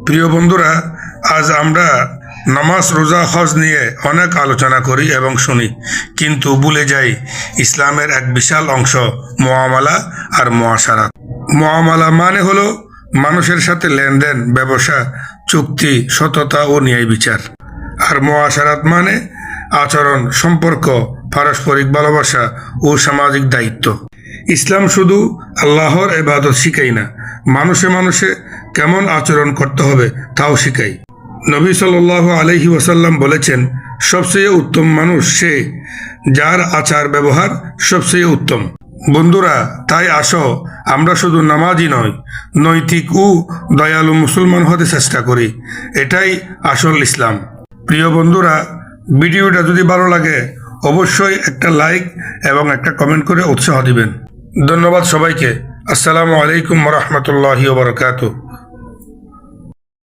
প্রিয় বন্ধুরা, আজ আমরা নামাজ, রোজা, হজ নিয়ে অনেক আলোচনা করি এবং শুনি, কিন্তু ভুলে যাই ইসলামের এক বিশাল অংশ মুআমালা আর মুআশারাত। মুআমালা মানে হলো মানুষের সাথে লেনদেন, ব্যবসা, চুক্তি, সততা ও ন্যায় বিচার। আর মুআশারাত মানে আচরণ, সম্পর্ক, পারস্পরিক ভালোবাসা ও সামাজিক দায়িত্ব। ইসলাম শুধু আল্লাহর ইবাদত শিখাই না, মানুষে মানুষে কেমন আচরণ করতে হবে তাও শিখাই। নবী সাল্লাল্লাহু আলাইহি ওয়াসাল্লাম বলেছেন, সবচেয়ে উত্তম মানুষ সে যার আচার ব্যবহার সবচেয়ে উত্তম। বন্ধুরা, তাই আসো আমরা শুধু নামাজি নয়, নৈতিক ও দয়ালু মুসলমান হতে চেষ্টা করি। এটাই আসল ইসলাম। প্রিয় বন্ধুরা, ভিডিওটা যদি ভালো লাগে অবশ্যই একটা লাইক এবং একটা কমেন্ট করে উৎসাহ দিবেন। ধন্যবাদ সবাইকে। আসসালামু আলাইকুম ওয়া রাহমাতুল্লাহি ওয়া বারাকাতুহু।